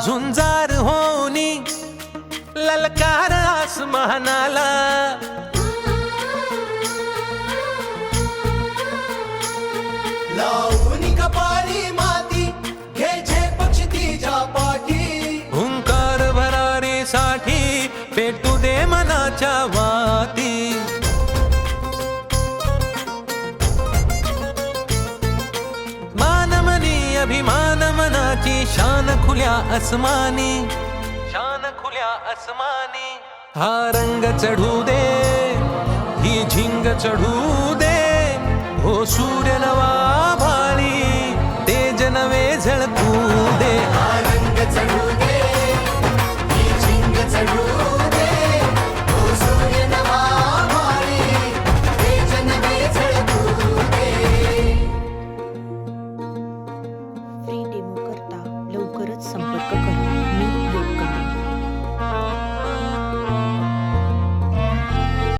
झुंजार होनी ललकार आसमानाला, लावून कपाळी माती घे पक्षी तिच्या पाठी, हुंकार भरारीसाठी पेटू दे मनाच्या वाती. मानमनी अभिमान मनाची शान खुल्या आसमानी, शान खुल्या आसमानी. हा रंग चढू दे, ही झिंग चढू दे, हो सूर्य नवा भाळी तेज नवे झळ